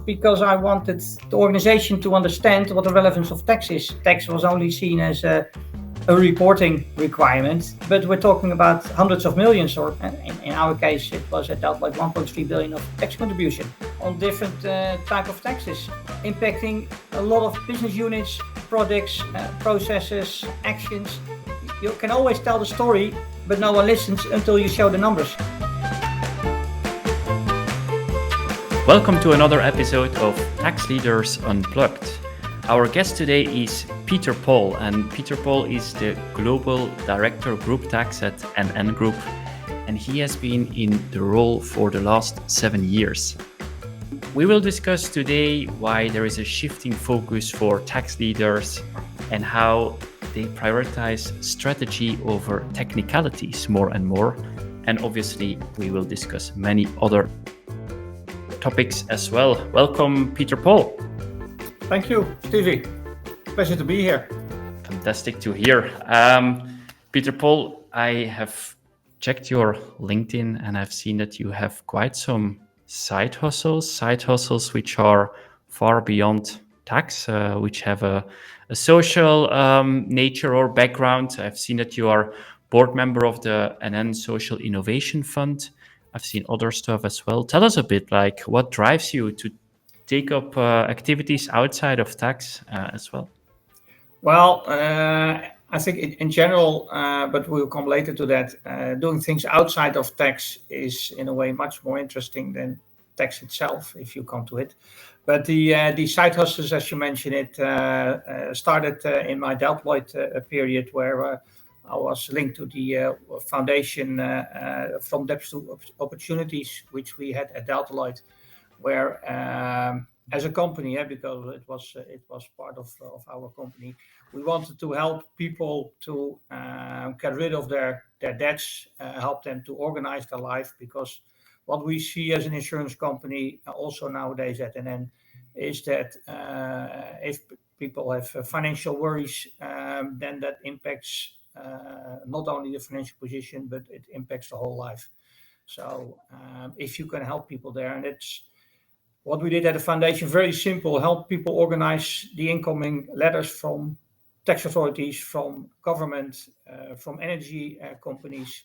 because I wanted the organization to understand what the relevance of tax is. Tax was only seen as a reporting requirement, but we're talking about hundreds of millions, or in our case, it was dealt like 1.3 billion of tax contribution on different type of taxes, impacting a lot of business units, products, processes, actions. You can always tell the story, but no one listens until you show the numbers. Welcome to another episode of Tax Leaders Unplugged. Our guest today is Peter Paul, and Peter Paul is the Global Director Group Tax at NN Group, and he has been in the role for the last 7 years. We will discuss today why there is a shifting focus for tax leaders and how they prioritize strategy over technicalities more and more. And obviously, we will discuss many other topics as well. Welcome, Peter Paul. Thank you, Stevie. Pleasure to be here. Fantastic to hear. Peter Paul, I have checked your LinkedIn and I've seen that you have quite some side hustles which are far beyond tax, which have a social nature or background. I've seen that you are board member of the NN Social Innovation Fund. I've seen other stuff as well. Tell us a bit, like what drives you to take up activities outside of tax as well? Well, I think in general, but we'll come later to that, doing things outside of tax is in a way much more interesting than tax itself, if you come to it. But the side hustles, as you mentioned it, started in my Deloitte period where I was linked to the foundation from Debts to Opportunities, which we had at Deloitte, where as a company, because it was part of our company, we wanted to help people to get rid of their debts, help them to organize their life, because what we see as an insurance company also nowadays at NN is that if people have financial worries, then that impacts not only the financial position, but it impacts the whole life. So if you can help people there, and it's what we did at the foundation, very simple, help people organize the incoming letters from tax authorities, from government, from energy companies,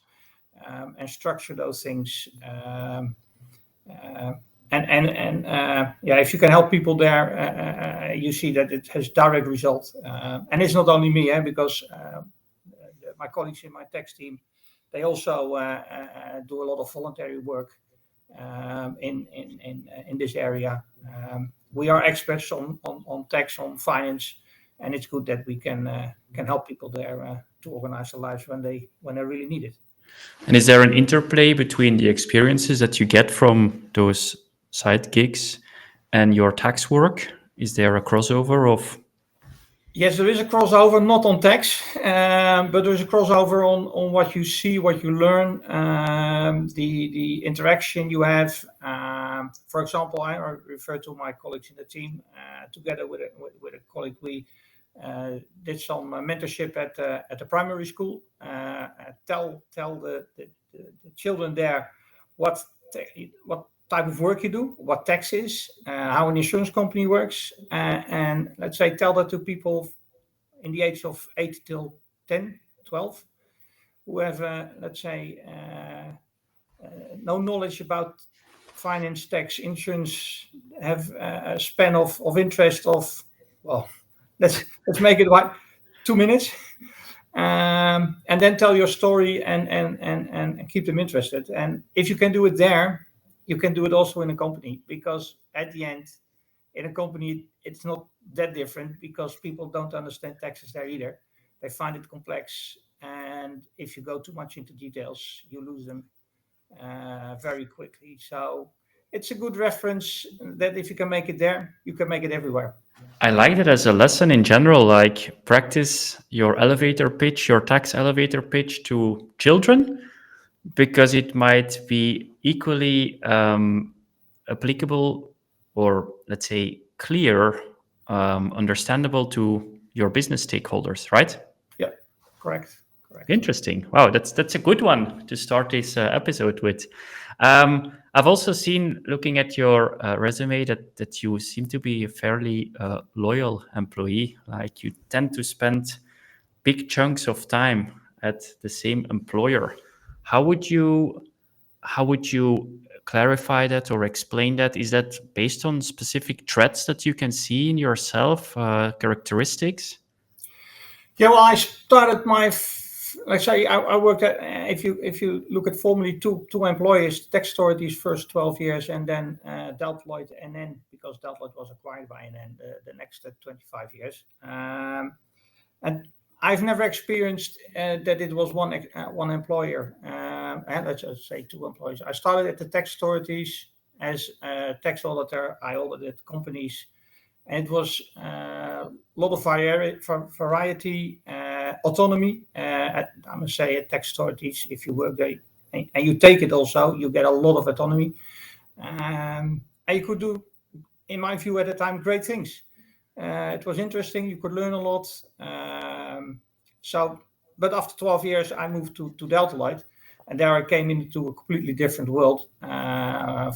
and structure those things. If you can help people there, you see that it has direct results. And it's not only me, because my colleagues in my tax team, they also do a lot of voluntary work in this area. We are experts on tax, on finance, and it's good that we can help people there to organize their lives when they really need it. And is there an interplay between the experiences that you get from those side gigs and your tax work? Is there a crossover of? Yes, there is a crossover, not on tax, but there's a crossover on what you see, what you learn, the interaction you have. For example, I refer to my colleagues in the team. Together with a colleague, we did some mentorship at the primary school. Tell the children there what type of work you do, what tax is, how an insurance company works, and let's say tell that to people in the age of 8 till 10, 12, who have, no knowledge about finance, tax, insurance, have a span of interest of, well, let's make it like 2 minutes, and then tell your story and keep them interested. And if you can do it there, you can do it also in a company, because at the end, in a company, it's not that different, because people don't understand taxes there either. They find it complex, and if you go too much into details, you lose them very quickly. So it's a good reference that if you can make it there, you can make it everywhere. I like that as a lesson in general, like practice your elevator pitch, your tax elevator pitch to children, because it might be equally applicable, or let's say clear, understandable to your business stakeholders, right? Yeah, correct. Interesting. Wow, that's a good one to start this episode with. I've also seen, looking at your resume, that you seem to be a fairly loyal employee. Like you tend to spend big chunks of time at the same employer. How would you clarify that or explain that? Is that based on specific traits that you can see in yourself, characteristics? Yeah, well, I started let's say I worked at, if you look at formerly two employers, tax authorities first 12 years, and then Delploid, and then because Delploid was acquired by NN, the next 25 years. And I've never experienced that it was one employer, and let's just say two employees. I started at the tax authorities as a tax auditor. I audited companies, and it was a lot of variety, autonomy. I must say, at tax authorities, if you work there and you take it also, you get a lot of autonomy. And you could do, in my view at the time, great things. It was interesting. You could learn a lot. But after 12 years, I moved to Deltaloid, and there I came into a completely different world from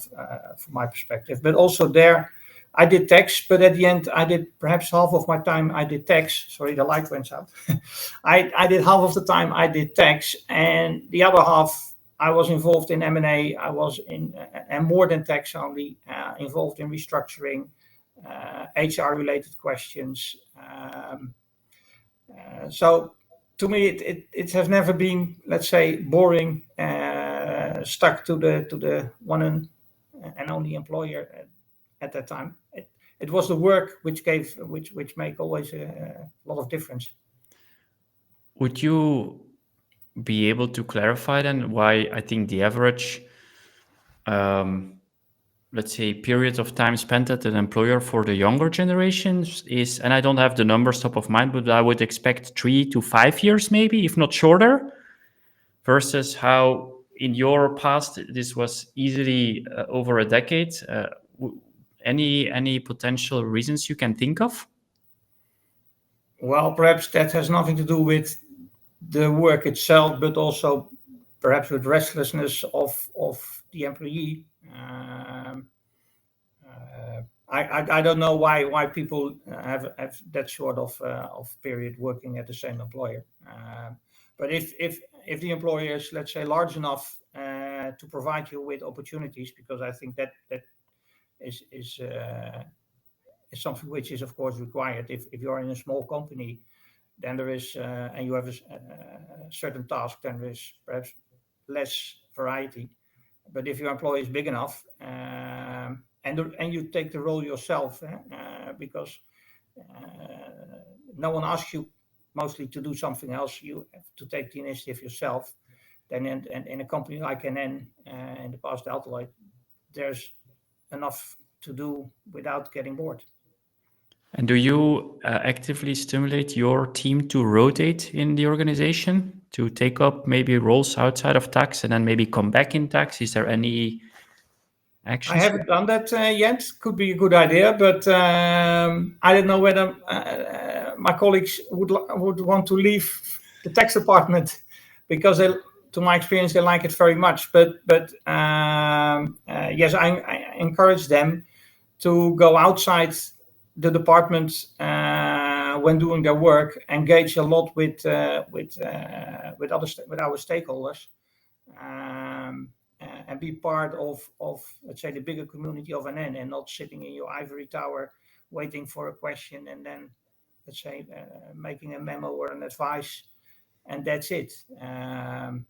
my perspective. But also there, I did tax, but at the end, I did perhaps half of my time I did tax. Sorry, the light went out. I did half of the time I did tax, and the other half I was involved in M&A. I was in, and more than tax only, involved in restructuring, HR-related questions. So to me, it has never been, let's say, boring, stuck to the one and only employer at that time. It was the work which make always a lot of difference. Would you be able to clarify then why I think the average, let's say, period of time spent at an employer for the younger generations is, and I don't have the numbers top of mind, but I would expect 3 to 5 years maybe, if not shorter, versus how in your past this was easily over a decade. Any potential reasons you can think of? Well, perhaps that has nothing to do with the work itself, but also perhaps with restlessness of the employee. I don't know why people have that sort of period working at the same employer. But if the employer is, let's say, large enough to provide you with opportunities, because I think that is something which is of course required. If you're in a small company, then there is, and you have a certain task, then there is perhaps less variety. But if your employee is big enough, and you take the role yourself, because no one asks you mostly to do something else, you have to take the initiative yourself. Then in a company like NN, in the past Deltaloid, there's enough to do without getting bored. And do you actively stimulate your team to rotate in the organization, to take up maybe roles outside of tax and then maybe come back in tax? Is there any actions? I haven't done that yet. Could be a good idea, but I don't know whether my colleagues would want to leave the tax department, because to my experience, they like it very much. But yes, I encourage them to go outside the department when doing their work, engage a lot with our stakeholders, and be part of let's say the bigger community of NN, and not sitting in your ivory tower waiting for a question and then, let's say, making a memo or an advice, and that's it. And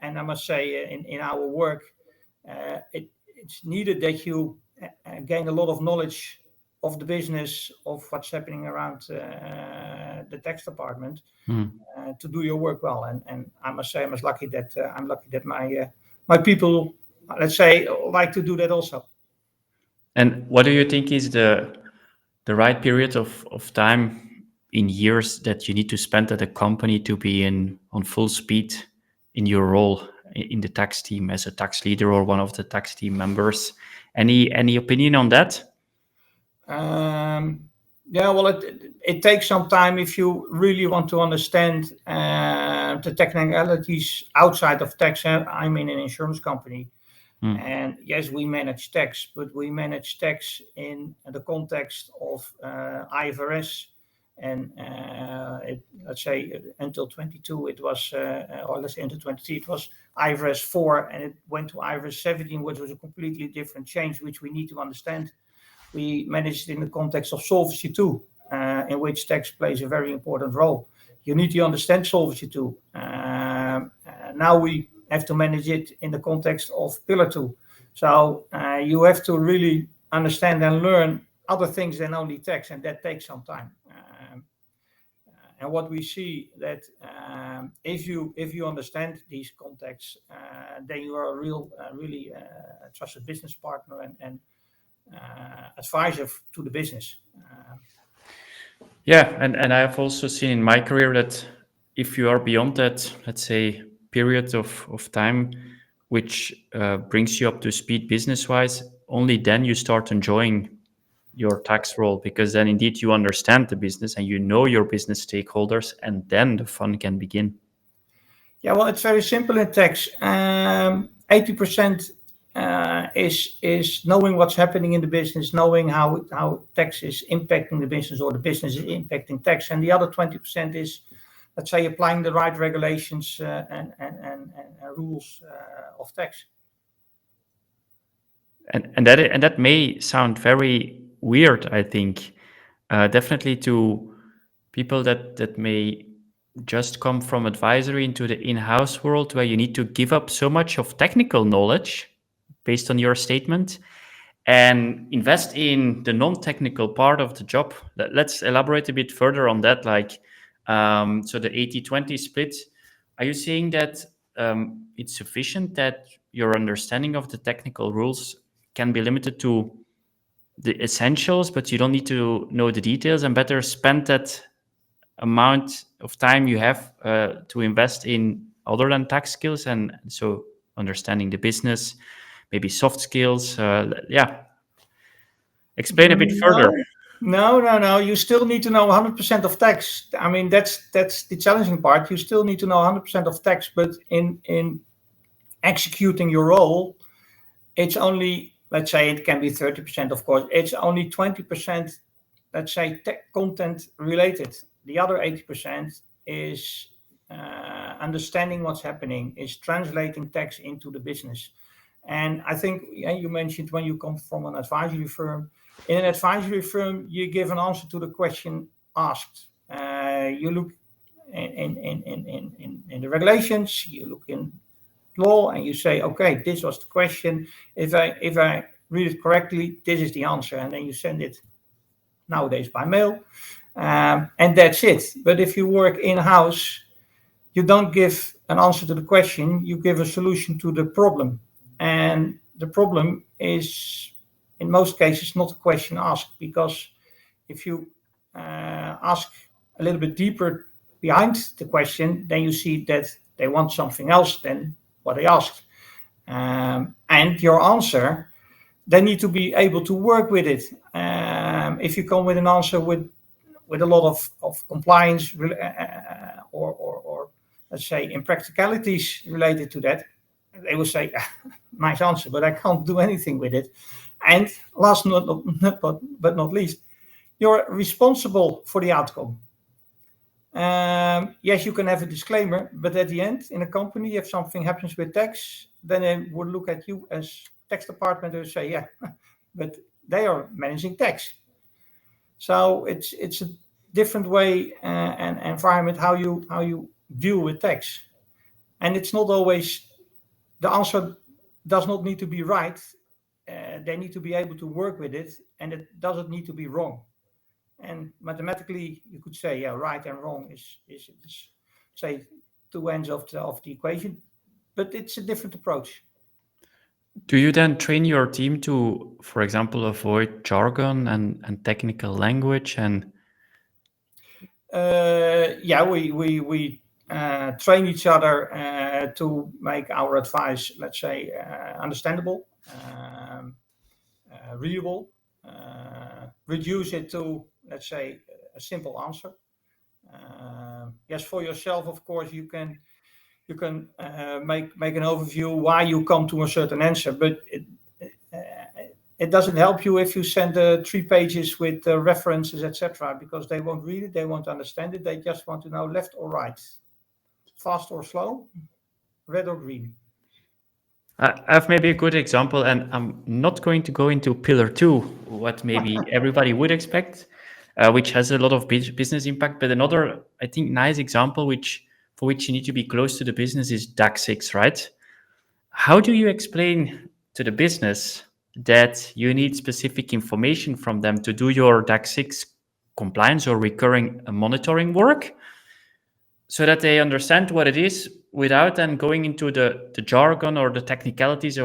I must say, in our work, it's needed that you gain a lot of knowledge of the business, of what's happening around the tax department, to do your work well. And I must say, I'm lucky that my people, let's say, like to do that also. And what do you think is the right period of time in years that you need to spend at a company to be on full speed in your role in the tax team as a tax leader or one of the tax team members? Any opinion on that? Yeah, well, it takes some time if you really want to understand the technicalities outside of tax. I'm in an insurance company, And yes, we manage tax, but we manage tax in the context of IFRS. And let's say until 22, it was, or let's say until 23, it was IFRS 4, and it went to IFRS 17, which was a completely different change, which we need to understand. We manage it in the context of Solvency II, in which tax plays a very important role. You need to understand Solvency II. Now we have to manage it in the context of Pillar 2. So you have to really understand and learn other things than only tax, and that takes some time. And what we see that if you understand these contexts, then you are a really trusted business partner and advisor to the business. Yeah, and I have also seen in my career that if you are beyond that, let's say, period of time, which brings you up to speed business-wise, only then you start enjoying your tax role, because then indeed you understand the business and you know your business stakeholders, and then the fun can begin. Yeah, well, it's very simple in tax. 80% is knowing what's happening in the business, knowing how tax is impacting the business or the business is impacting tax, and the other 20% is, let's say, applying the right regulations and rules of tax. And that may sound very weird, I think, definitely to people that may just come from advisory into the in-house world, where you need to give up so much of technical knowledge based on your statement and invest in the non-technical part of the job. Let's elaborate a bit further on that. Like, so the 80-20 split, are you saying that it's sufficient that your understanding of the technical rules can be limited to the essentials, but you don't need to know the details, and better spend that amount of time you have to invest in other than tax skills, and so understanding the business, maybe soft skills? Explain a bit further. No. You still need to know 100% of tax. I mean, that's the challenging part. You still need to know 100% of tax, but in executing your role, it's only, let's say, it can be 30%, of course. It's only 20%, let's say, tech content related. The other 80% is understanding what's happening, is translating tax into the business. And I think you mentioned when you come from an advisory firm. In an advisory firm, you give an answer to the question asked. You look in the regulations, you look in law, and you say, okay, this was the question. If I read it correctly, this is the answer, and then you send it nowadays by mail, and that's it. But if you work in-house, you don't give an answer to the question, you give a solution to the problem. And the problem is, in most cases, not a question asked, because if you ask a little bit deeper behind the question, then you see that they want something else than what they asked. And your answer, they need to be able to work with it. If you come with an answer with a lot of compliance or let's say impracticalities related to that, they will say, nice answer, but I can't do anything with it. And last but not least, you're responsible for the outcome. Yes, you can have a disclaimer, but at the end, in a company, if something happens with tax, then they would look at you as tax department and say, yeah, but they are managing tax. So it's a different way and environment how you deal with tax. And it's not always, the answer does not need to be right. They need to be able to work with it, and it doesn't need to be wrong. And mathematically, you could say, yeah, right and wrong is say two ends of the equation, but it's a different approach. Do you then train your team to, for example, avoid jargon and technical language? And we train each other to make our advice, let's say, understandable, readable, reduce it to, let's say, a simple answer. Yes, for yourself, of course, you can make an overview why you come to a certain answer, but it doesn't help you if you send 3 pages with references, etc., because they won't read it, they won't understand it, they just want to know left or right, fast or slow, red or green. I have maybe a good example, and I'm not going to go into pillar 2, what maybe everybody would expect, which has a lot of business impact. But another, I think, nice example, for which you need to be close to the business, is DAX 6, right? How do you explain to the business that you need specific information from them to do your DAX 6 compliance or recurring monitoring work, so that they understand what it is without then going into the jargon or the technicalities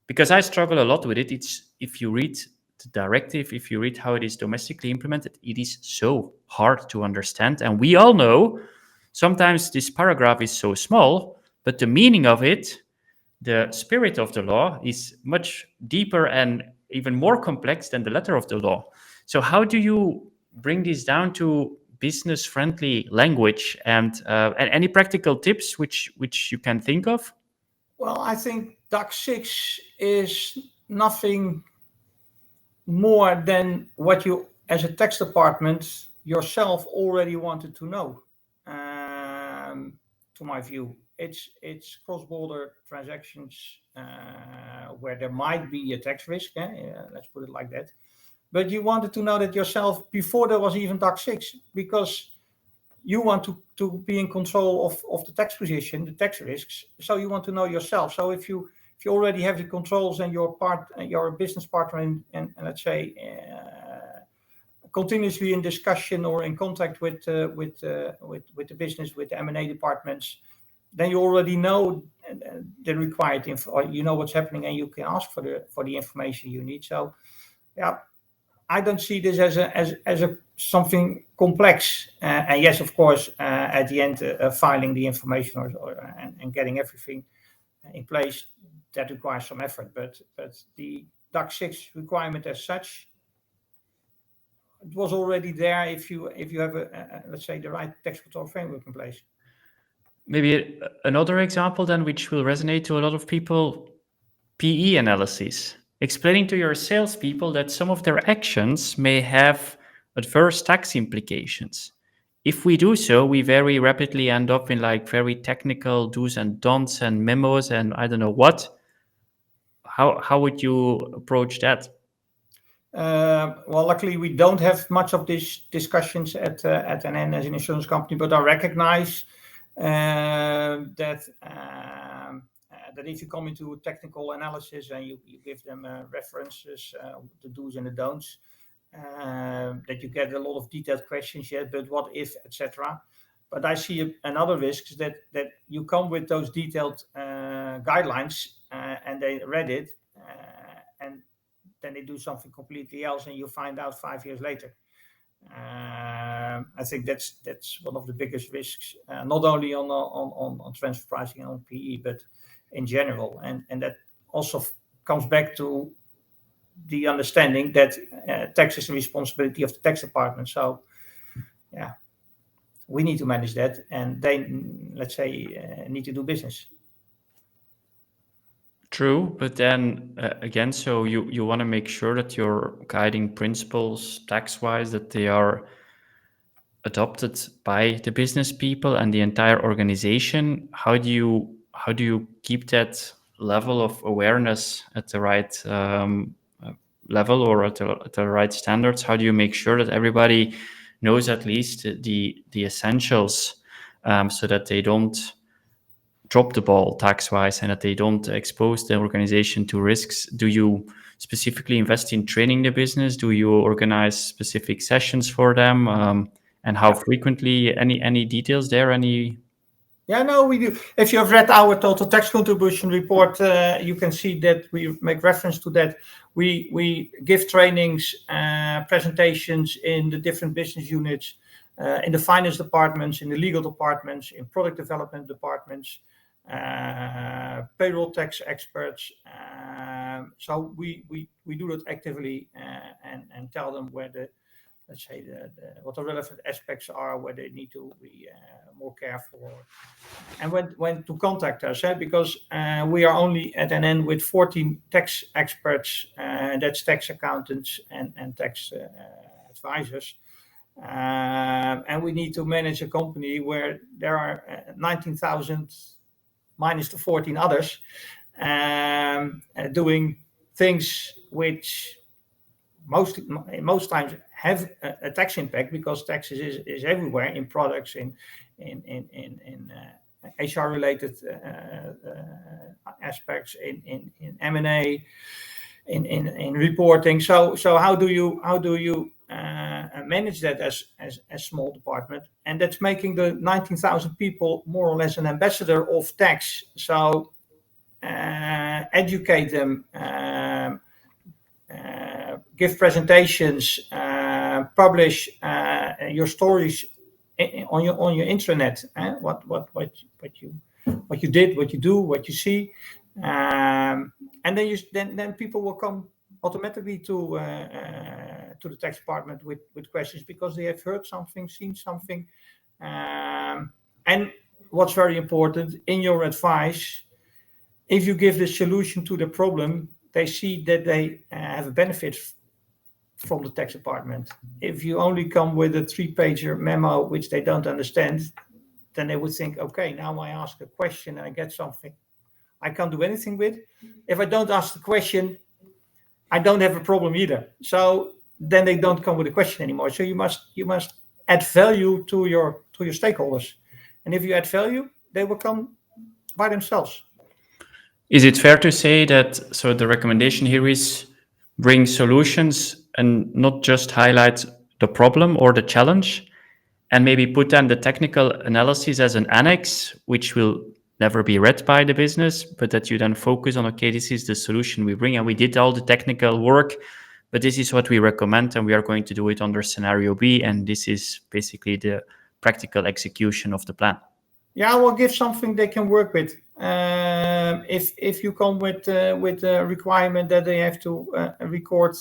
because I struggle a lot with it. It's, if you read the directive, if you read how it is domestically implemented, it is so hard to understand. And we all know sometimes this paragraph is so small, but the meaning of it, the spirit of the law, is much deeper and even more complex than the letter of the law. So how do you bring this down to business-friendly language, and any practical tips which you can think of? Well, I think DAX 6 is nothing more than what you, as a tax department, yourself already wanted to know. To my view, it's cross-border transactions where there might be a tax risk. Let's put it like that. But you wanted to know that yourself before there was even DAX 6, because you want to be in control of the tax position, the tax risks. So you want to know yourself. So if you already have the controls and your business partner and let's say continuously in discussion or in contact with the business, with the M&A departments, then you already know the required info, or you know what's happening, and you can ask for the information you need. So, yeah, I don't see this as a something complex. And yes, of course, at the end, filing the information and getting everything in place, that requires some effort. But the DAX 6 requirement as such, it was already there if you have let's say the right tax control framework in place. Maybe another example then, which will resonate to a lot of people: PE analysis. Explaining to your salespeople that some of their actions may have adverse tax implications. If we do so, we very rapidly end up in like very technical do's and don'ts and memos and I don't know what. How would you approach that? Well, luckily we don't have much of these discussions at NN as an insurance company, but I recognize that if you come into technical analysis and you give them references, the do's and the don'ts, that you get a lot of detailed questions, but what if, etc. But I see another risk is that you come with those detailed guidelines and they read it and then they do something completely else and you find out 5 years later. I think that's one of the biggest risks, not only on transfer pricing and on PE, but in general. And that also comes back to the understanding that tax is the responsibility of the tax department. So, yeah, we need to manage that, and they, let's say, need to do business. True, but then again, so you want to make sure that your guiding principles, tax-wise, that they are adopted by the business people and the entire organization. How do you keep that level of awareness at the right level or at the right standards? How do you make sure that everybody knows at least the essentials, so that they don't drop the ball tax-wise and that they don't expose the organization to risks? Do you specifically invest in training the business? Do you organize specific sessions for them? And how frequently? Any details there? Yeah, no, we do. If you have read our total tax contribution report, you can see that we make reference to that. We give trainings, presentations in the different business units, in the finance departments, in the legal departments, in product development departments, payroll tax experts. So we do that actively and tell them where let's say, what the relevant aspects are, where they need to be more careful, and when to contact us, because we are only at an end with 14 tax experts, that's tax accountants and tax advisors. And we need to manage a company where there are 19,000 minus the 14 others doing things which most times have a tax impact, because taxes is everywhere, in products, in HR related aspects, in M&A, in reporting. So how do you manage that as small department? And that's making the 19,000 people more or less an ambassador of tax. So educate them, give presentations, publish your stories on your intranet, what you did, what you do, what you see, and then people will come automatically to the tax department with questions, because they have heard something, seen something, and what's very important in your advice, if you give the solution to the problem, they see that they have a benefit from the tax department. If you only come with a 3-pager memo which they don't understand, then they would think, okay, now I ask a question and I get something I can't do anything with. If I don't ask the question, I don't have a problem either. So then they don't come with a question anymore. So you must add value to your stakeholders, and if you add value, they will come by themselves. Is it fair to say that, so the recommendation here is bring solutions and not just highlight the problem or the challenge, and maybe put then the technical analysis as an annex, which will never be read by the business, but that you then focus on, okay, this is the solution we bring, and we did all the technical work, but this is what we recommend, and we are going to do it under scenario B, and this is basically the practical execution of the plan. Yeah, I will give something they can work with. If you come with a requirement that they have to record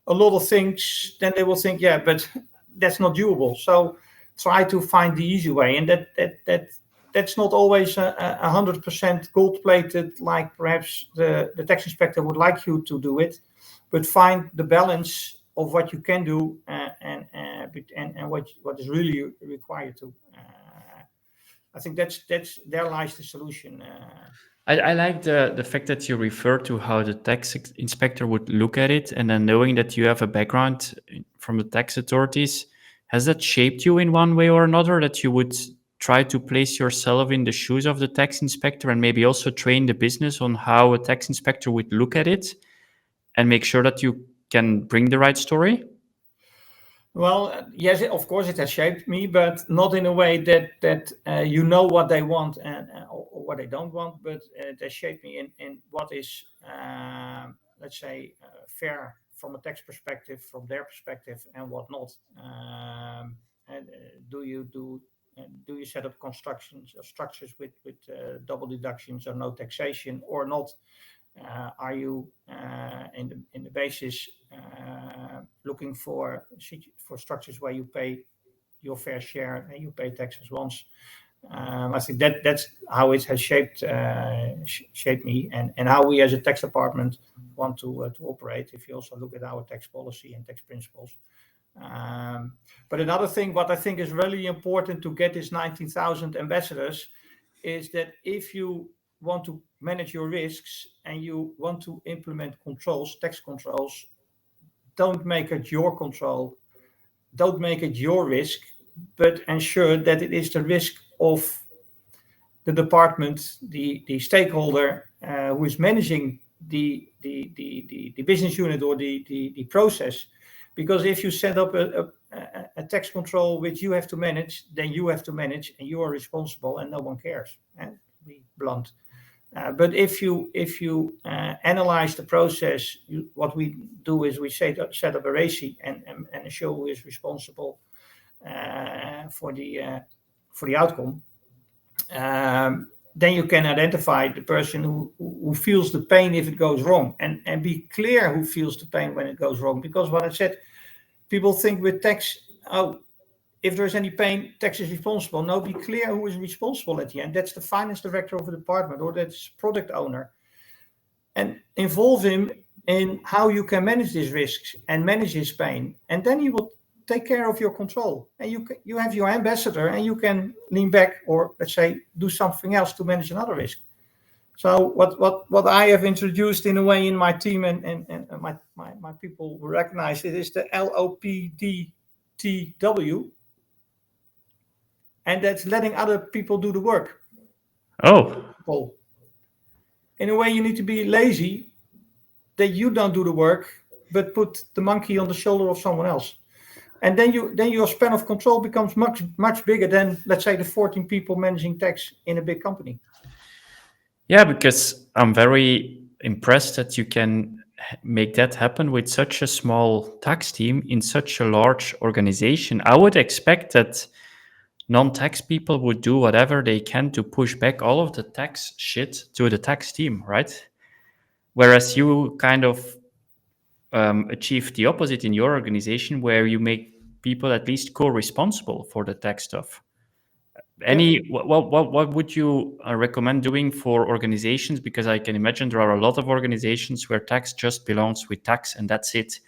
a lot of things, then they will think, yeah, but that's not doable. So try to find the easy way, and that's not always 100% gold-plated, like perhaps the tax inspector would like you to do it, but find the balance of what you can do and what is really required to. I think there lies the solution. I like the fact that you refer to how the tax inspector would look at it, and then knowing that you have a background from the tax authorities. Has that shaped you in one way or another, that you would try to place yourself in the shoes of the tax inspector and maybe also train the business on how a tax inspector would look at it and make sure that you can bring the right story? Well, yes, of course it has shaped me, but not in a way that you know what they want or what they don't want, but it has shaped me in what is, let's say, fair from a tax perspective, from their perspective, and what not. And do you set up constructions or structures with double deductions or no taxation or not? Are you in the basis looking for structures where you pay your fair share and you pay taxes once? I think that's how it has shaped me, and how we as a tax department want to operate. If you also look at our tax policy and tax principles. But another thing, what I think is really important to get these 19,000 ambassadors, is that if you want to manage your risks and you want to implement controls, tax controls, don't make it your control, don't make it your risk, but ensure that it is the risk of the department, the stakeholder who is managing the business unit or the process. Because if you set up a tax control which you have to manage, then you have to manage and you are responsible and no one cares. And be blunt. But if you analyze the process, what we do is we set up a RACI and show who is responsible for the outcome. Then you can identify the person who feels the pain if it goes wrong, and be clear who feels the pain when it goes wrong. Because what I said, people think with tax, if there's any pain, tax is responsible. No, be clear who is responsible at the end. That's the finance director of a department, or that's product owner. And involve him in how you can manage these risks and manage his pain. And then he will take care of your control. And you have your ambassador, and you can lean back, or let's say do something else to manage another risk. So what I have introduced in a way in my team, and my people recognize it, is the LOPDTW. And that's letting other people do the work. Oh. In a way, you need to be lazy that you don't do the work, but put the monkey on the shoulder of someone else. And then your span of control becomes much bigger than, let's say, the 14 people managing tax in a big company. Yeah, because I'm very impressed that you can make that happen with such a small tax team in such a large organization. I would expect that non-tax people would do whatever they can to push back all of the tax shit to the tax team, right? Whereas you kind of achieve the opposite in your organization, where you make people at least co-responsible for the tax stuff. What would you recommend doing for organizations? Because I can imagine there are a lot of organizations where tax just belongs with tax and that's it.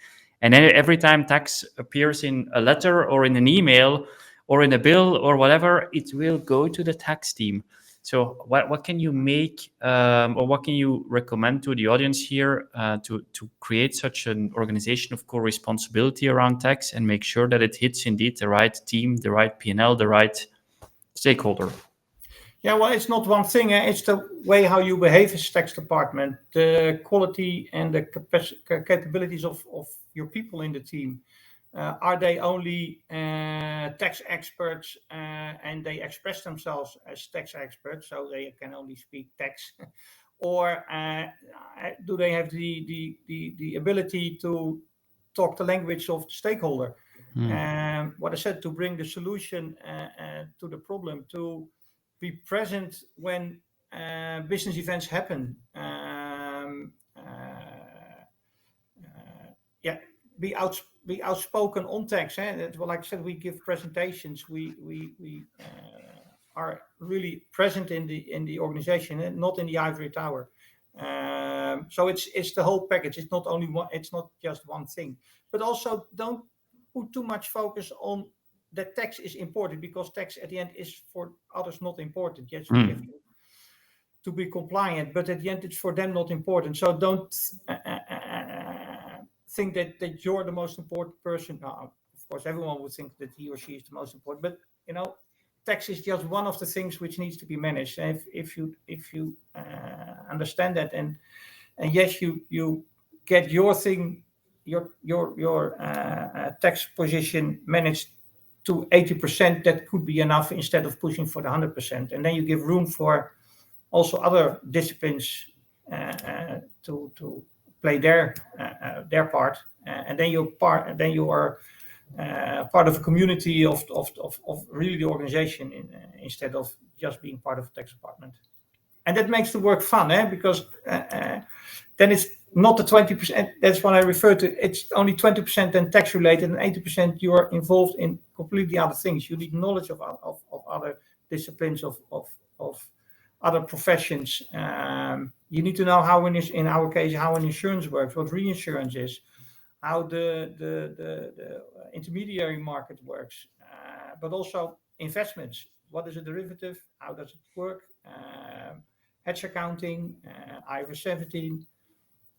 And then every time tax appears in a letter or in an email or in a bill or whatever, it will go to the tax team. So what can you make, or what can you recommend to the audience here to create such an organization of co-responsibility around tax and make sure that it hits indeed the right team, the right P&L, the right stakeholder? Yeah, well, it's not one thing. It's the way how you behave as tax department, the quality and the capabilities of your people in the team. Are they only tax experts and they express themselves as tax experts, so they can only speak tax? Or do they have the ability to talk the language of the stakeholder? What I said, to bring the solution to the problem, to be present when business events happen. Be outspoken on tax. Well, like I said, we give presentations. We are really present in the organization, and not in the ivory tower. So it's the whole package. It's not only one. It's not just one thing. But also, don't put too much focus on that tax is important, because tax at the end is for others not important. Yes, we have to be compliant, but at the end it's for them not important. So don't think that you're the most important person. Now, of course, everyone would think that he or she is the most important, but tax is just one of the things which needs to be managed. And if you understand that, and yes, you get your thing, your tax position managed to 80%, that could be enough instead of pushing for the 100%. And then you give room for also other disciplines to play their part, and then you are part of a community of really the organization, instead of just being part of the tax department. And that makes the work fun, because then it's not the 20%. That's what I refer to. It's only 20% then tax related, and 80% you are involved in completely other things. You need knowledge of other disciplines, of other professions. You need to know how, in our case, how an insurance works, what reinsurance is, how the intermediary market works, but also investments. What is a derivative? How does it work? Hedge accounting, IFRS 17.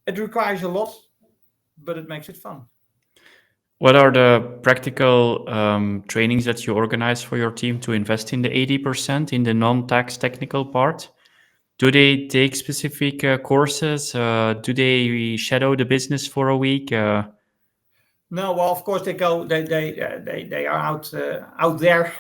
It requires a lot, but it makes it fun. What are the practical trainings that you organize for your team to invest in the 80% in the non-tax technical part? Do they take specific courses? Do they shadow the business for a week? No, well, of course they go. They are out there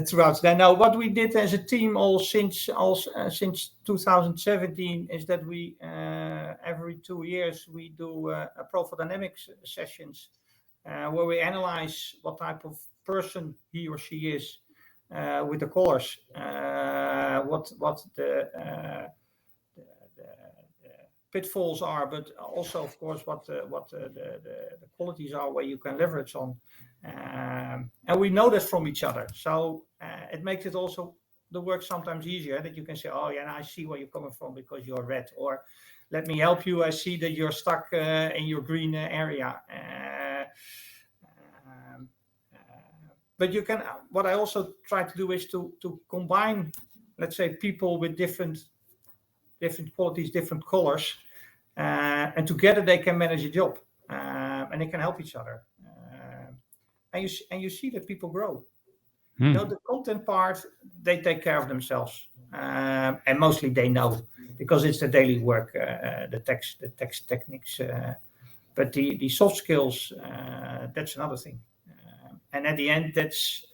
throughout. Now, what we did as a team since 2017 is that we every 2 years we do a profile dynamics sessions where we analyze what type of person he or she is with the colors, what the pitfalls are, but also, of course, what the qualities are where you can leverage on. And we know that from each other. So it makes it also the work sometimes easier, that you can say, oh, yeah, I see where you're coming from because you're red. Or let me help you. I see that you're stuck in your green area. But you can. What I also try to do is to combine, let's say, people with different qualities, different colors, and together they can manage a job, and they can help each other. And you see that people grow. You know, the content part, they take care of themselves, and mostly they know because it's the daily work, the text techniques. But the soft skills, that's another thing. And at the end, that's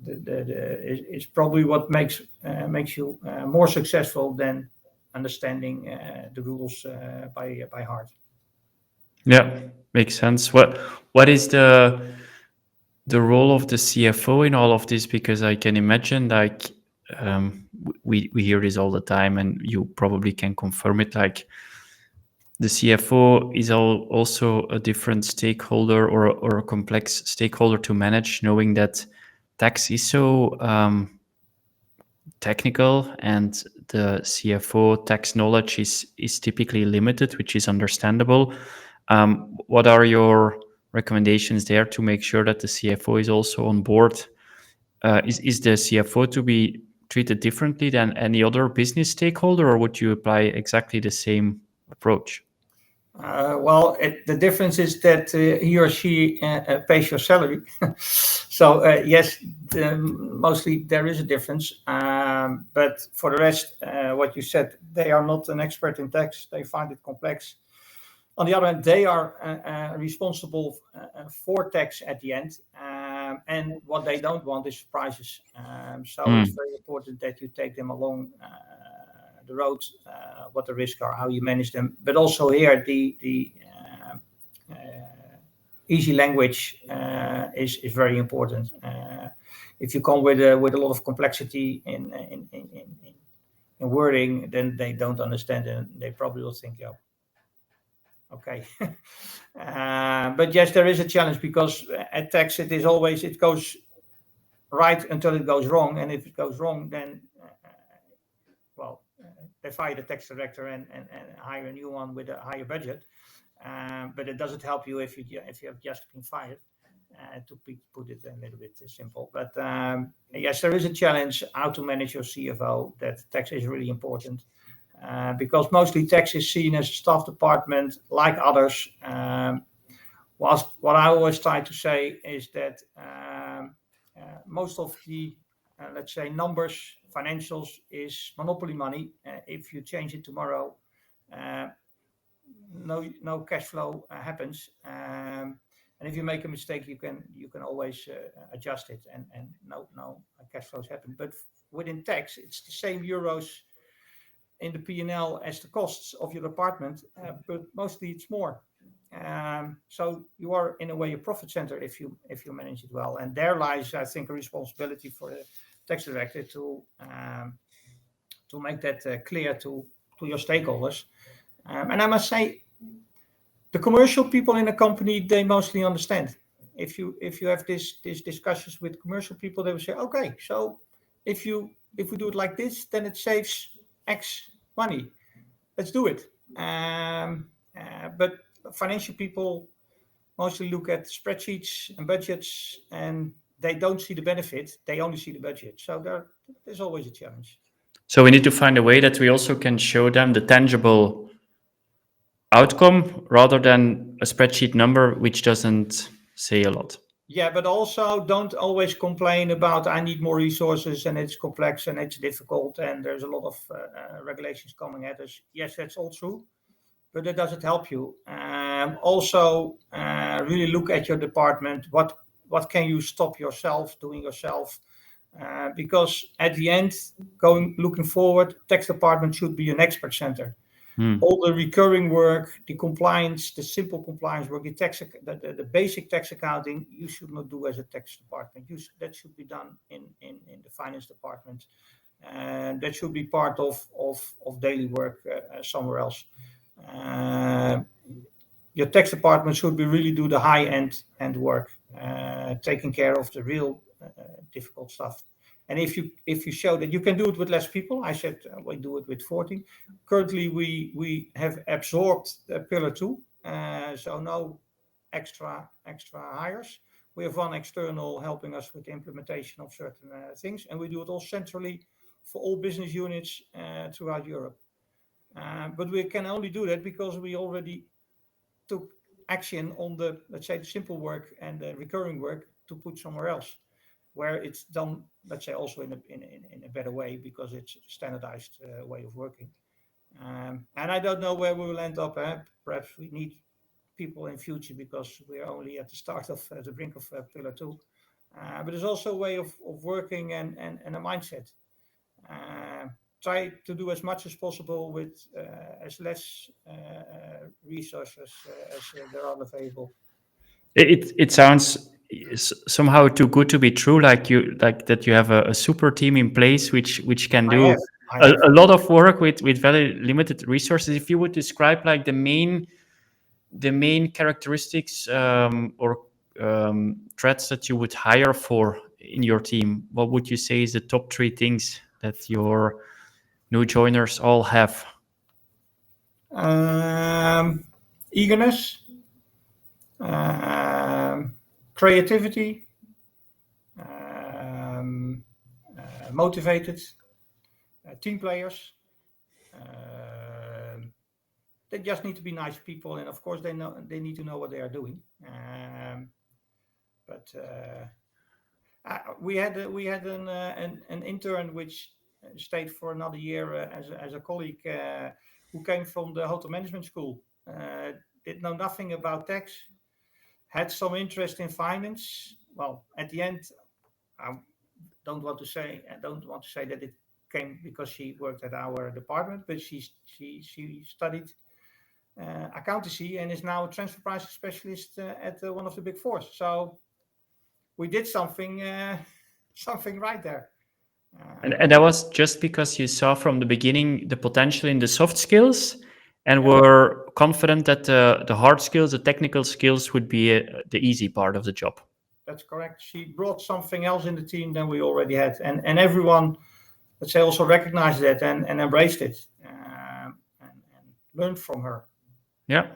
it's probably what makes you more successful than understanding the rules by heart. Yeah, makes sense. What is the role of the CFO in all of this? Because I can imagine, like, we hear this all the time, and you probably can confirm it. Like, the CFO is also a different stakeholder or a complex stakeholder to manage, knowing that tax is so technical, and the CFO tax knowledge is typically limited, which is understandable. What are your recommendations there to make sure that the CFO is also on board? Is the CFO to be treated differently than any other business stakeholder, or would you apply exactly the same approach? Well, the difference is that he or she pays your salary. So yes, mostly there is a difference. But for the rest, what you said, they are not an expert in tax. They find it complex. On the other hand, they are responsible for tax at the end. And what they don't want is surprises. So it's very important that you take them along the road, what the risks are, how you manage them. But also here, the easy language is very important. If you come with a lot of complexity in wording, then they don't understand, and they probably will think, yeah, okay. But yes, there is a challenge because at tax it goes right until it goes wrong, and if it goes wrong, then they fire the tax director and hire a new one with a higher budget. But it doesn't help you if you have just been fired. To put it a little bit simple, but yes, there is a challenge how to manage your CFO. That tax is really important. Because mostly tax is seen as a staff department like others. Whilst what I always try to say is that most of the, let's say, numbers, financials is monopoly money. If you change it tomorrow, no cash flow happens. And if you make a mistake, you can always adjust it, and no cash flows happen. But within tax, it's the same euros in the P&L as the costs of your department, but mostly it's more. So you are in a way a profit center if you manage it well. And there lies, I think, a responsibility for the tax director to make that clear to your stakeholders. And I must say, the commercial people in a company, they mostly understand. If you have these discussions with commercial people, they will say, okay, so if we do it like this, then it saves X money. Let's do it. But financial people mostly look at spreadsheets and budgets, and they don't see the benefit. They only see the budget. So there's always a challenge. So we need to find a way that we also can show them the tangible outcome rather than a spreadsheet number, which doesn't say a lot. Yeah, but also don't always complain about I need more resources and it's complex and it's difficult and there's a lot of regulations coming at us. Yes, that's all true, but it doesn't help you. Also, really look at your department. What can you stop yourself doing yourself? Because at the end, looking forward, tax department should be an expert center. All the recurring work, the compliance, the simple compliance work, the basic tax accounting, you should not do as a tax department. That should be done in the finance department. And that should be part of daily work somewhere else. Your tax department should be really do the high end work, taking care of the real difficult stuff. And if you show that you can do it with less people, I said we do it with 40. Currently, we have absorbed Pillar 2, so no extra hires. We have one external helping us with the implementation of certain things, and we do it all centrally for all business units throughout Europe. But we can only do that because we already took action on the, let's say, the simple work and the recurring work to put somewhere else, where it's done, let's say, also in a better way because it's a standardized way of working. And I don't know where we will end up. Perhaps we need people in future because we're only at the start of the brink of Pillar 2. But there's also a way of working and a mindset. Try to do as much as possible with as less resources as there are available. It sounds somehow too good to be true. Like that you have a super team in place which can I do have, I have. a lot of work with very limited resources. If you would describe like the main characteristics or traits that you would hire for in your team, what would you say is the top three things that your new joiners all have? Eagerness, creativity, motivated, team players. They just need to be nice people, and of course they need to know what they are doing. But we had an intern which stayed for another year as a colleague who came from the hotel management school. Did know nothing about tax, had some interest in finance. Well, at the end, I don't want to say that it came because she worked at our department, but she studied accountancy and is now a transfer pricing specialist at one of the big fours. So we did something right there. And that was just because you saw from the beginning the potential in the soft skills and were confident that the hard skills, the technical skills would be the easy part of the job. That's correct. She brought something else in the team than we already had. And everyone, let's say, also recognized that and embraced it and learned from her. Yeah.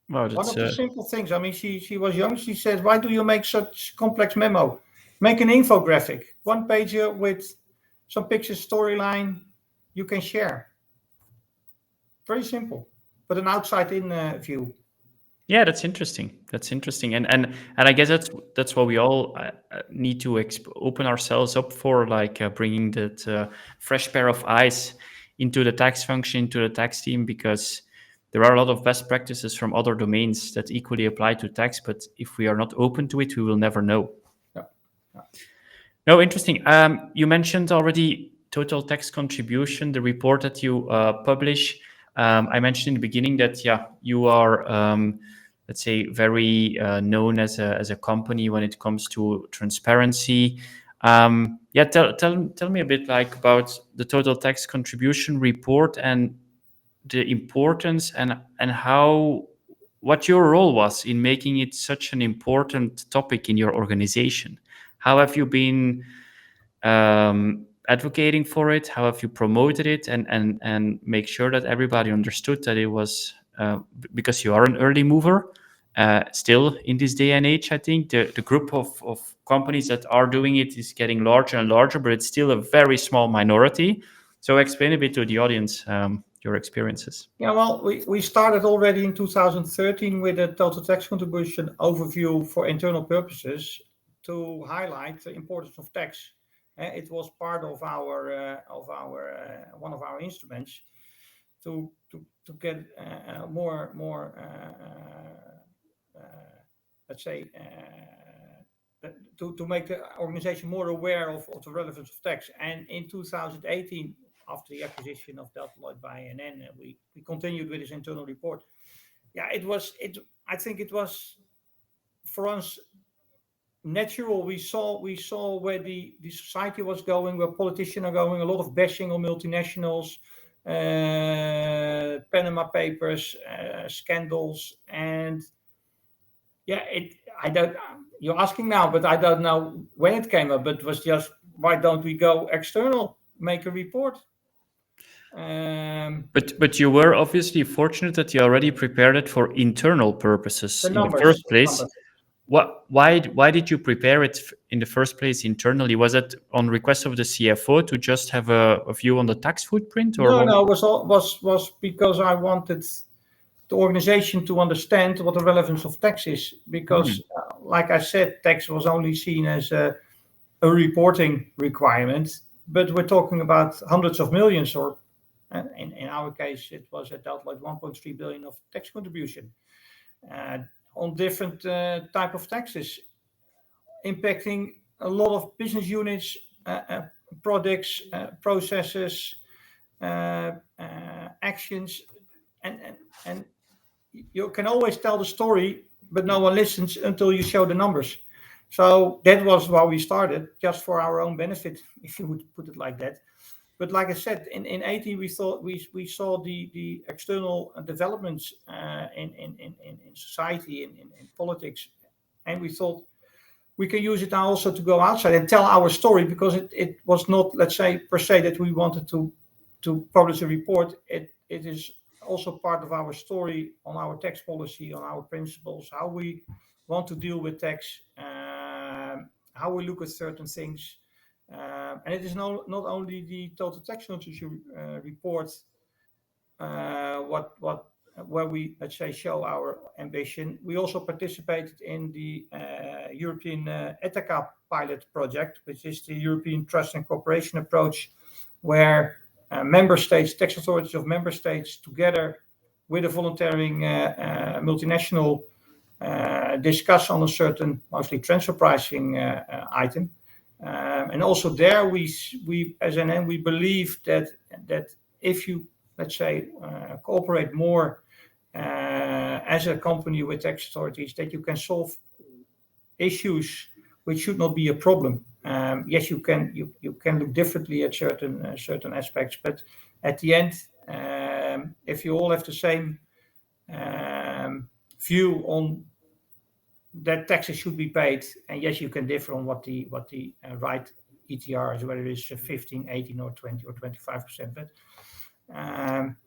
Well, One of the simple things, I mean, she was young. She said, why do you make such complex memo? Make an infographic, one pager with some pictures, storyline you can share. Very simple, but an outside-in view. Yeah, that's interesting. And I guess that's what we all need to open ourselves up for, like bringing that fresh pair of eyes into the tax function, into the tax team, because there are a lot of best practices from other domains that equally apply to tax. But if we are not open to it, we will never know. Yeah. No, interesting. You mentioned already total tax contribution, the report that you publish. I mentioned in the beginning that you are let's say very known as a company when it comes to transparency. Tell me a bit like about the total tax contribution report and the importance and how what your role was in making it such an important topic in your organization. How have you been advocating for it? How have you promoted it and make sure that everybody understood that it was because you are an early mover still in this day and age? I think the group of companies that are doing it is getting larger and larger, but it's still a very small minority. So explain a bit to the audience your experiences. Yeah, well, we started already in 2013 with a total tax contribution overview for internal purposes to highlight the importance of tax. It was part of our one of our instruments to get more let's say to make the organization more aware of the relevance of tax. And in 2018, after the acquisition of Deloitte by ANN, we continued with this internal report. Yeah, I think it was for us natural. We saw where the society was going, where politicians are going. A lot of bashing on multinationals, Panama Papers, scandals, and yeah, I don't. You're asking now, but I don't know when it came up. But it was just, why don't we go external, make a report? But you were obviously fortunate that you already prepared it for internal purposes The in the numbers, first place. Why did you prepare it in the first place internally? Was it on request of the CFO to just have a view on the tax footprint, or No, what? no, was because I wanted the organization to understand what the relevance of tax is. Because, like I said, tax was only seen as a reporting requirement, but we're talking about hundreds of millions, or in our case, it was at that like 1.3 billion of tax contribution on different type of taxes, impacting a lot of business units, products, processes, actions, and you can always tell the story, but no one listens until you show the numbers. So that was why we started, just for our own benefit, if you would put it like that. But like I said, in 18 we thought we saw the external developments in society, in politics, and we thought we can use it now also to go outside and tell our story, because it was not, let's say, per se that we wanted to publish a report. It is also part of our story on our tax policy, on our principles, how we want to deal with tax, how we look at certain things. And it is not only the total tax notice report, where we, let's say, show our ambition. We also participated in the European ETACA pilot project, which is the European Trust and Cooperation approach, where member states, tax authorities of member states, together with a volunteering multinational, discuss on a certain, mostly transfer pricing item. And also there, we as NN, we believe that if you, let's say, cooperate more as a company with tax authorities, that you can solve issues which should not be a problem. Yes, you can look differently at certain aspects, but at the end, if you all have the same view on that taxes should be paid, and yes, you can differ on what the right ETR is, whether it's 15, 18, or 20 or 25%. But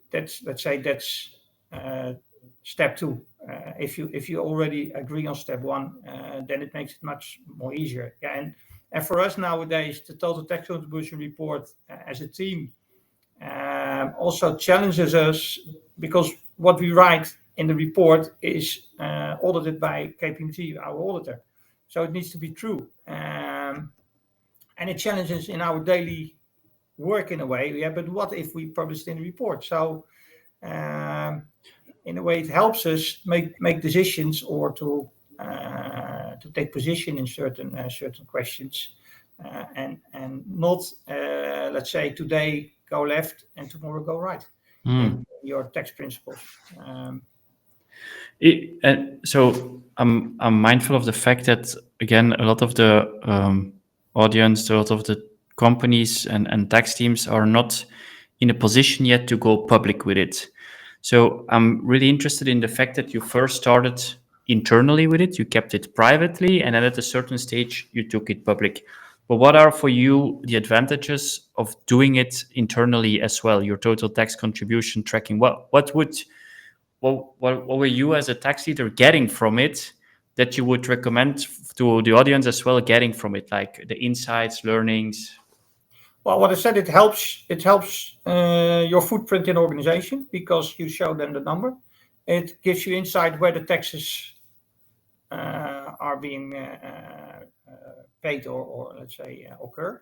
that's, let's say, that's step two. If you already agree on step one, then it makes it much more easier. Yeah, and for us nowadays, the total tax contribution report as a team also challenges us, because what we write in the report is audited by KPMG, our auditor. So it needs to be true. And it challenges in our daily work in a way. Yeah, but what if we publish it in the report? So in a way, it helps us make decisions, or to take position in certain questions, and not, let's say, today go left and tomorrow go right in your tax principles. And so I'm mindful of the fact that, again, a lot of the audience, a lot of the companies and tax teams are not in a position yet to go public with it. So I'm really interested in the fact that you first started internally with it, you kept it privately, and then at a certain stage you took it public. But what are for you the advantages of doing it internally as well? Your total tax contribution tracking. What were you as a tax leader getting from it that you would recommend to the audience as well, getting from it, like the insights, learnings? Well, what I said, it helps your footprint in organization, because you show them the number. It gives you insight where the taxes are being paid, or let's say occur.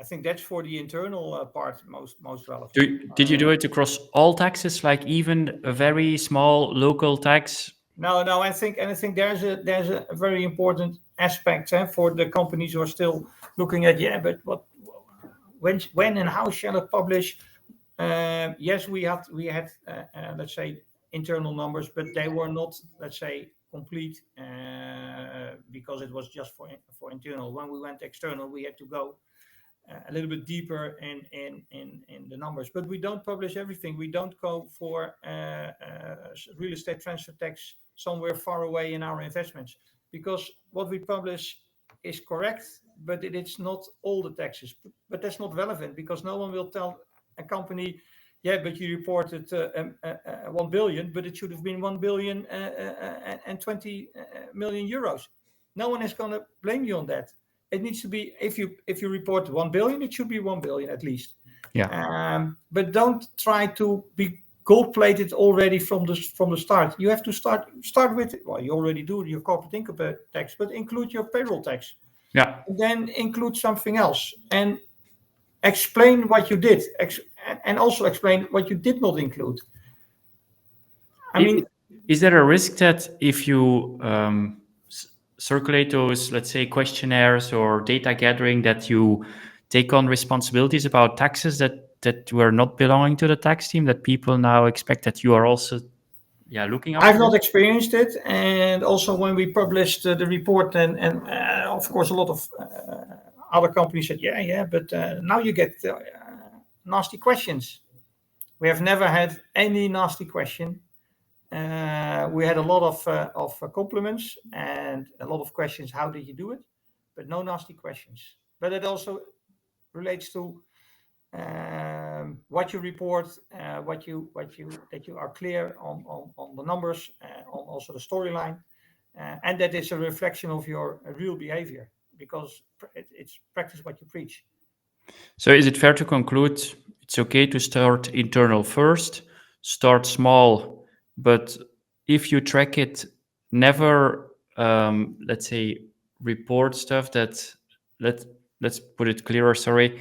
I think that's for the internal part most relevant. Did you do it across all taxes, like even a very small local tax? No. I think there's a very important aspect for the companies who are still looking at, but when and how shall it publish? Yes, we had let's say internal numbers, but they were not, let's say, complete because it was just for internal. When we went external, we had to go a little bit deeper in the numbers. But we don't publish everything. We don't go for real estate transfer tax somewhere far away in our investments, because what we publish is correct, but it's not all the taxes. But that's not relevant, because no one will tell a company, yeah, but you reported 1 billion, but it should have been 1 billion and 20 million euros. No one is going to blame you on that. It needs to be, if you report 1 billion, it should be 1 billion at least. Yeah. But don't try to be gold-plated already from the start. You have to start with, well, you already do your corporate income tax, but include your payroll tax. Yeah. And then include something else and explain what you did, and also explain what you did not include. I mean, is there a risk that if you circulate those, let's say, questionnaires or data gathering, that you take on responsibilities about taxes that were not belonging to the tax team, that people now expect that you are also looking after? I've not experienced it, and also when we published the report, and of course a lot of other companies said, but now you get nasty questions. We have never had any nasty question. We had a lot of compliments and a lot of questions. How did you do it? But no nasty questions. But it also relates to what you report, that you are clear on the numbers, on also the storyline, and that is a reflection of your real behavior, because it's practice what you preach. So is it fair to conclude it's okay to start internal first, start small, but if you track it, never, let's say, report stuff that, let's put it clearer, sorry,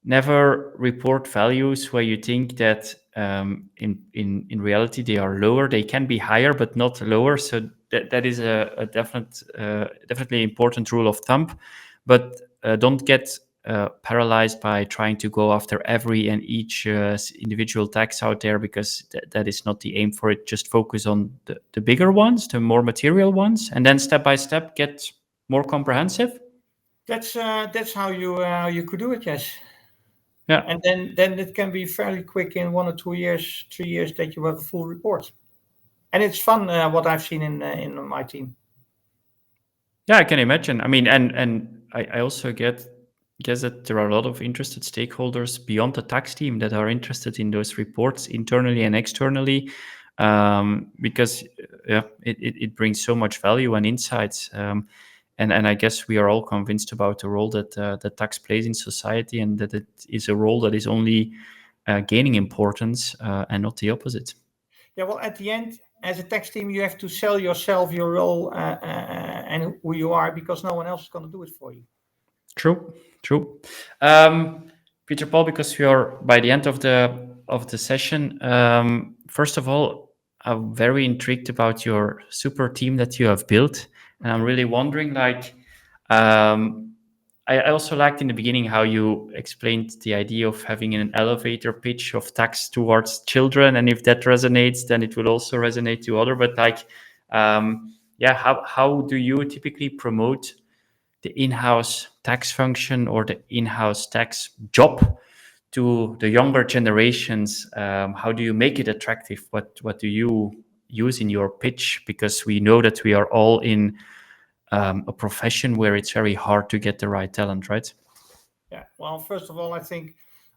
never report values where you think that in reality they are lower. They can be higher, but not lower. So that is a definitely important rule of thumb. But don't get paralyzed by trying to go after every and each individual tax out there, because that is not the aim for it. Just focus on the bigger ones, the more material ones, and then step by step get more comprehensive. That's how you could do it, yes. Yeah. And then it can be fairly quick, in 1 or 2 years, 3 years, that you have a full report. And it's fun, what I've seen in my team. Yeah, I can imagine. I mean, and I also guess that there are a lot of interested stakeholders beyond the tax team that are interested in those reports internally and externally, because it brings so much value and insights. And I guess we are all convinced about the role that tax plays in society, and that it is a role that is only gaining importance and not the opposite. Yeah, well, at the end, as a tax team, you have to sell yourself, your role, and who you are, because no one else is going to do it for you. True. Peter Paul, because we are by the end of the session, first of all, I'm very intrigued about your super team that you have built, and I'm really wondering, like, I also liked in the beginning how you explained the idea of having an elevator pitch of tax towards children, and if that resonates, then it will also resonate to other. But like, how do you typically promote the in-house tax function or the in-house tax job to the younger generations? How do you make it attractive? What do you use in your pitch? Because we know that we are all in a profession where it's very hard to get the right talent, right? Yeah. Well, first of all, I think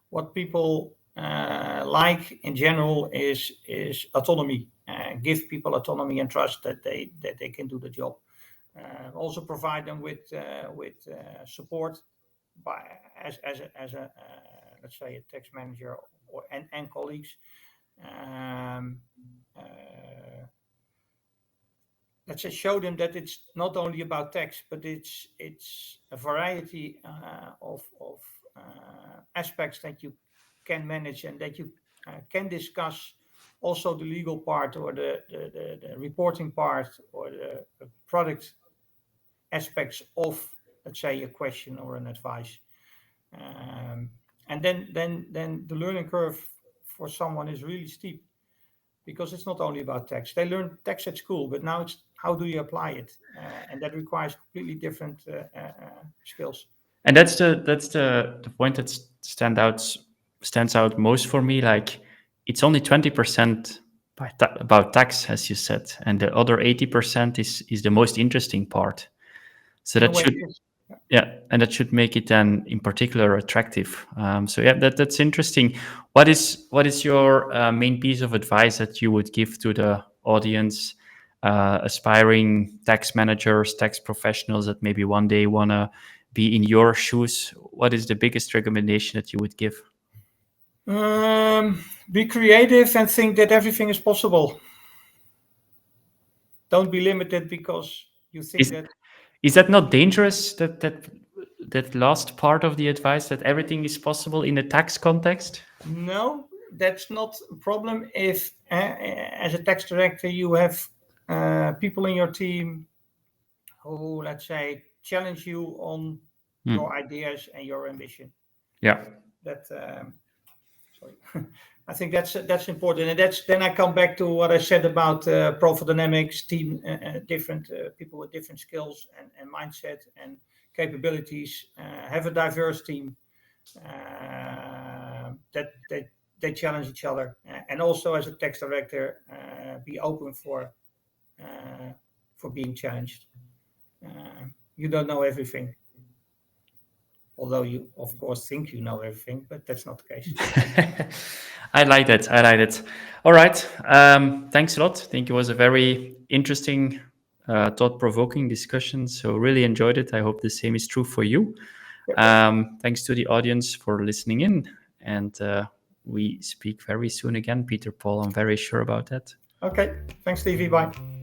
what people like in general is autonomy. Give people autonomy and trust that they can do the job. Also provide them with support by as a let's say a tax manager and colleagues. Um, uh, let's just show them that it's not only about tax, but it's a variety of aspects that you can manage, and that you can discuss also the legal part, or the reporting part, or the product aspects of, let's say, a question or an advice. And then the learning curve for someone is really steep, because it's not only about tax. They learn tax at school, but now it's how do you apply it? And that requires completely different skills. And that's the point that stands out most for me. Like, it's only 20% about tax, as you said, and the other 80% is the most interesting part. So that should, and that should make it then in particular attractive. So yeah, that's interesting. What is your main piece of advice that you would give to the audience, aspiring tax managers, tax professionals that maybe one day want to be in your shoes? What is the biggest recommendation that you would give? Be creative and think that everything is possible. Don't be limited because you think that. Is that not dangerous? That last part of the advice, that everything is possible in a tax context? No, that's not a problem if, as a tax director, you have people in your team who, let's say, challenge you on your ideas and your ambition. Yeah. That sorry. I think that's important, and then I come back to what I said about profile dynamics, team, different people with different skills and mindset and capabilities. Have a diverse team that they challenge each other, and also as a tax director, be open for being challenged. You don't know everything. Although you, of course, think you know everything, but that's not the case. I like that. All right. Thanks a lot. I think it was a very interesting, thought-provoking discussion. So really enjoyed it. I hope the same is true for you. Thanks to the audience for listening in. And we speak very soon again, Peter Paul. I'm very sure about that. Okay. Thanks, Stevie. Bye.